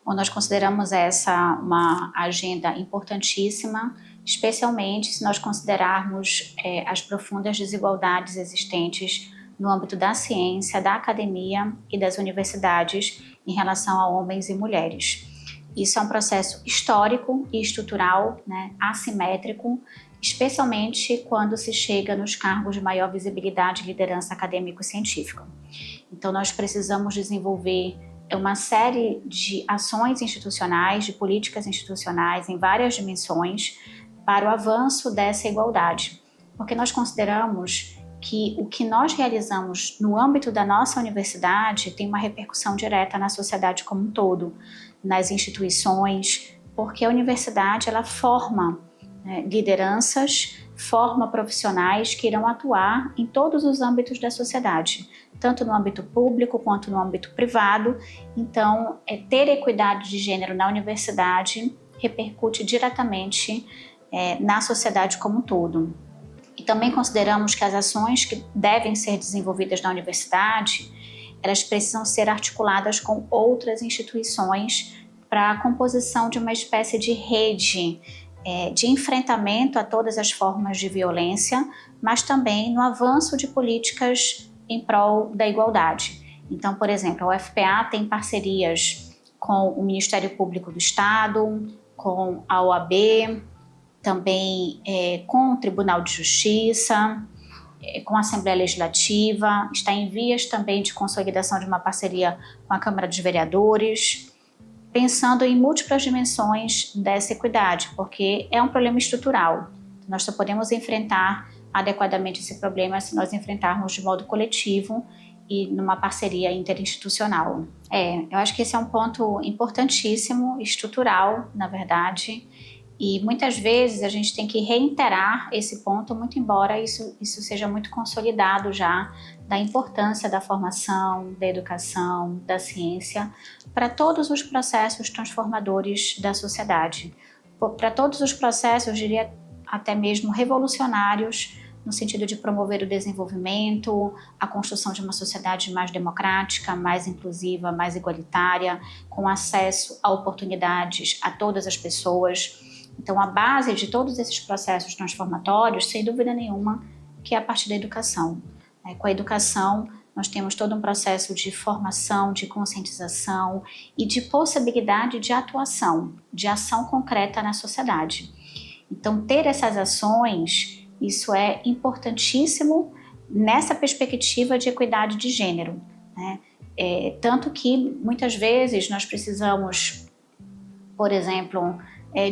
Bom, nós consideramos essa uma agenda importantíssima, especialmente se nós considerarmos as profundas desigualdades existentes no âmbito da ciência, da academia e das universidades em relação a homens e mulheres. Isso é um processo histórico e estrutural, assimétrico, especialmente quando se chega nos cargos de maior visibilidade e liderança acadêmico-científica. Então, nós precisamos desenvolver uma série de ações institucionais, de políticas institucionais em várias dimensões para o avanço dessa igualdade, porque nós consideramos que o que nós realizamos no âmbito da nossa universidade tem uma repercussão direta na sociedade como um todo, nas instituições, porque a universidade ela forma lideranças, forma profissionais que irão atuar em todos os âmbitos da sociedade, tanto no âmbito público quanto no âmbito privado. Então, ter equidade de gênero na universidade repercute diretamente na sociedade como um todo. E também consideramos que as ações que devem ser desenvolvidas na universidade, elas precisam ser articuladas com outras instituições para a composição de uma espécie de rede de enfrentamento a todas as formas de violência, mas também no avanço de políticas em prol da igualdade. Então, por exemplo, a UFPA tem parcerias com o Ministério Público do Estado, com a OAB, também com o Tribunal de Justiça, com a Assembleia Legislativa, está em vias também de consolidação de uma parceria com a Câmara dos Vereadores, pensando em múltiplas dimensões dessa equidade, porque é um problema estrutural. Nós só podemos enfrentar adequadamente esse problema se nós enfrentarmos de modo coletivo e numa parceria interinstitucional. Eu acho que esse é um ponto importantíssimo, estrutural, na verdade, e muitas vezes a gente tem que reiterar esse ponto, muito embora isso seja muito consolidado já, da importância da formação, da educação, da ciência, para todos os processos transformadores da sociedade, para todos os processos, eu diria até mesmo revolucionários, no sentido de promover o desenvolvimento, a construção de uma sociedade mais democrática, mais inclusiva, mais igualitária, com acesso a oportunidades a todas as pessoas. Então, a base de todos esses processos transformatórios, sem dúvida nenhuma, que é a partir da educação. Com a educação, nós temos todo um processo de formação, de conscientização e de possibilidade de atuação, de ação concreta na sociedade. Então, ter essas ações, isso é importantíssimo nessa perspectiva de equidade de gênero, tanto que, muitas vezes, nós precisamos, por exemplo,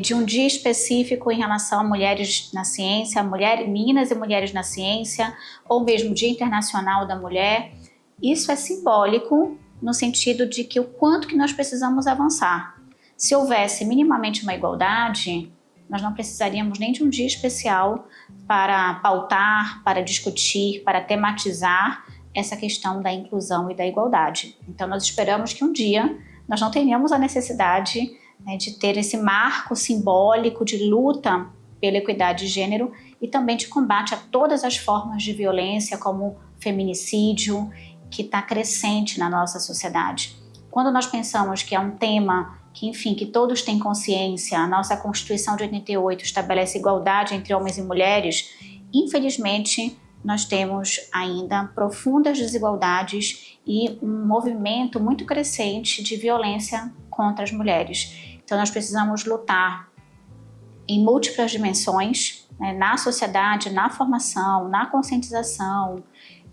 de um dia específico em relação a mulheres na ciência, meninas e mulheres na ciência, ou mesmo Dia Internacional da Mulher. Isso é simbólico no sentido de que o quanto que nós precisamos avançar. Se houvesse minimamente uma igualdade, nós não precisaríamos nem de um dia especial para pautar, para discutir, para tematizar essa questão da inclusão e da igualdade. Então, nós esperamos que um dia nós não tenhamos a necessidade de ter esse marco simbólico de luta pela equidade de gênero e também de combate a todas as formas de violência, como feminicídio, que está crescente na nossa sociedade. Quando nós pensamos que é um tema que todos têm consciência, a nossa Constituição de 88 estabelece igualdade entre homens e mulheres, infelizmente nós temos ainda profundas desigualdades e um movimento muito crescente de violência contra as mulheres. Então, nós precisamos lutar em múltiplas dimensões, na sociedade, na formação, na conscientização,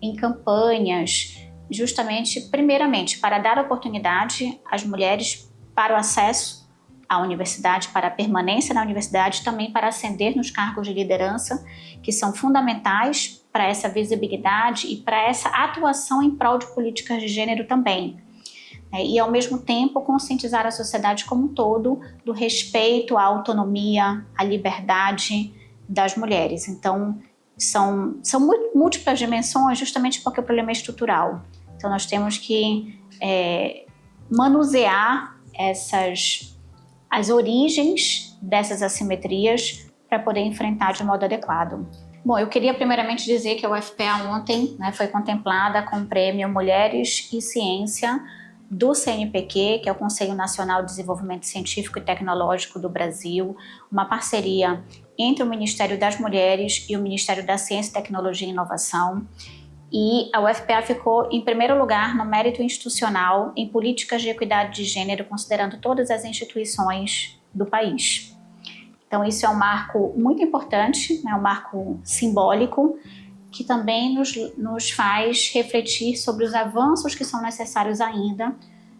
em campanhas, justamente, primeiramente, para dar oportunidade às mulheres para o acesso à universidade, para a permanência na universidade, também para ascender nos cargos de liderança, que são fundamentais para essa visibilidade e para essa atuação em prol de políticas de gênero também. E, ao mesmo tempo, conscientizar a sociedade como um todo do respeito à autonomia, à liberdade das mulheres. Então, são múltiplas dimensões, justamente porque o problema é estrutural. Então, nós temos que manusear as origens dessas assimetrias para poder enfrentar de modo adequado. Bom, eu queria primeiramente dizer que a UFPA ontem foi contemplada com o prêmio Mulheres e Ciência do CNPq, que é o Conselho Nacional de Desenvolvimento Científico e Tecnológico do Brasil, uma parceria entre o Ministério das Mulheres e o Ministério da Ciência, Tecnologia e Inovação. E a UFPA ficou em primeiro lugar no mérito institucional em políticas de equidade de gênero, considerando todas as instituições do país. Então, isso é um marco muito importante, um marco simbólico, que também nos faz refletir sobre os avanços que são necessários ainda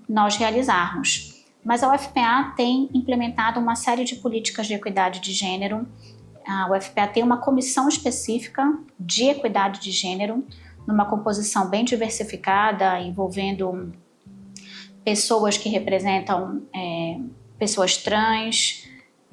nós realizarmos. Mas a UFPA tem implementado uma série de políticas de equidade de gênero. A UFPA tem uma comissão específica de equidade de gênero, numa composição bem diversificada, envolvendo pessoas que representam pessoas trans,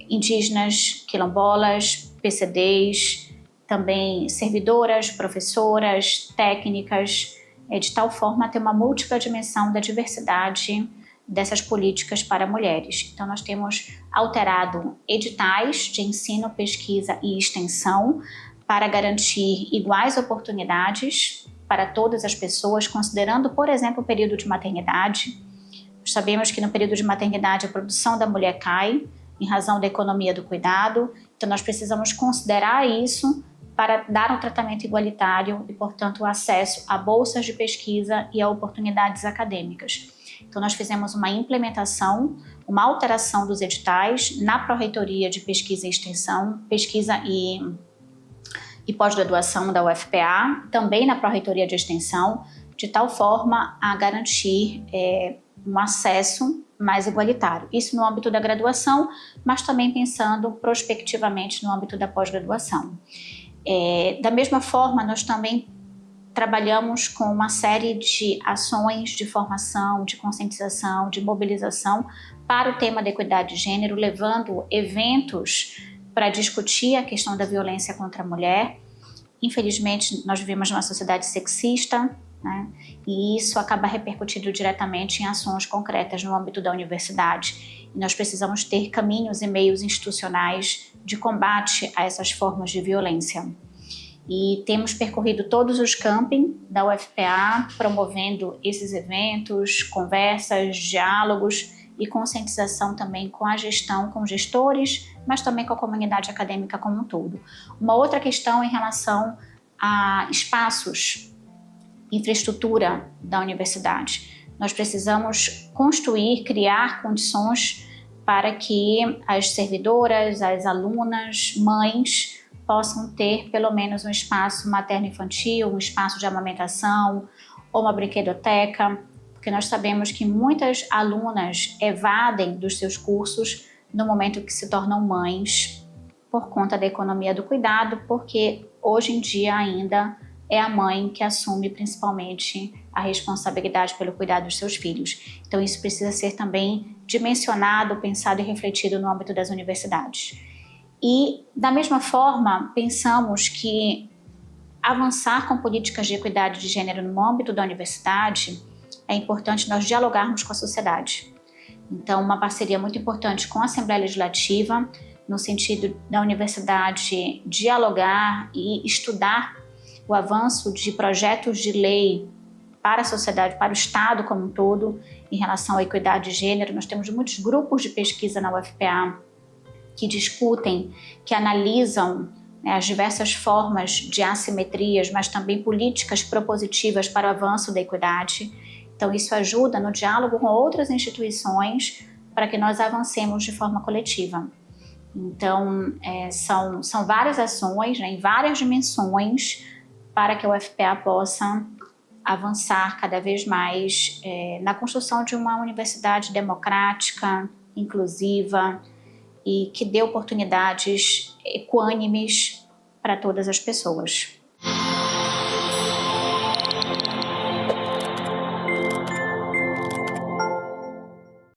indígenas, quilombolas, PCDs, também servidoras, professoras, técnicas, de tal forma a ter uma múltipla dimensão da diversidade dessas políticas para mulheres. Então, nós temos alterado editais de ensino, pesquisa e extensão para garantir iguais oportunidades para todas as pessoas, considerando, por exemplo, o período de maternidade. Nós sabemos que no período de maternidade a produção da mulher cai em razão da economia do cuidado, então nós precisamos considerar isso para dar um tratamento igualitário e, portanto, o acesso a bolsas de pesquisa e a oportunidades acadêmicas. Então, nós fizemos uma implementação, uma alteração dos editais na Pró-Reitoria de Pesquisa e Extensão, Pesquisa e Pós-Graduação da UFPA, também na Pró-Reitoria de Extensão, de tal forma a garantir um acesso mais igualitário. Isso no âmbito da graduação, mas também pensando prospectivamente no âmbito da pós-graduação. Da mesma forma, nós também trabalhamos com uma série de ações de formação, de conscientização, de mobilização para o tema da equidade de gênero, levando eventos para discutir a questão da violência contra a mulher. Infelizmente, nós vivemos numa sociedade sexista, e isso acaba repercutindo diretamente em ações concretas no âmbito da universidade. E nós precisamos ter caminhos e meios institucionais de combate a essas formas de violência. E temos percorrido todos os camping da UFPA, promovendo esses eventos, conversas, diálogos e conscientização também com a gestão, com gestores, mas também com a comunidade acadêmica como um todo. Uma outra questão em relação a espaços, infraestrutura da universidade. Nós precisamos construir, criar condições para que as servidoras, as alunas, mães possam ter pelo menos um espaço materno-infantil, um espaço de amamentação ou uma brinquedoteca, porque nós sabemos que muitas alunas evadem dos seus cursos no momento que se tornam mães por conta da economia do cuidado, porque hoje em dia ainda é a mãe que assume principalmente a responsabilidade pelo cuidado dos seus filhos. Então isso precisa ser também dimensionado, pensado e refletido no âmbito das universidades. E da mesma forma, pensamos que avançar com políticas de equidade de gênero no âmbito da universidade é importante nós dialogarmos com a sociedade. Então, uma parceria muito importante com a Assembleia Legislativa, no sentido da universidade dialogar e estudar o avanço de projetos de lei para a sociedade, para o Estado como um todo, em relação à equidade de gênero. Nós temos muitos grupos de pesquisa na UFPA que discutem, que analisam as diversas formas de assimetrias, mas também políticas propositivas para o avanço da equidade. Então, isso ajuda no diálogo com outras instituições para que nós avancemos de forma coletiva. Então, são várias ações, em várias dimensões, para que a UFPA possa avançar cada vez mais na construção de uma universidade democrática, inclusiva e que dê oportunidades equânimes para todas as pessoas.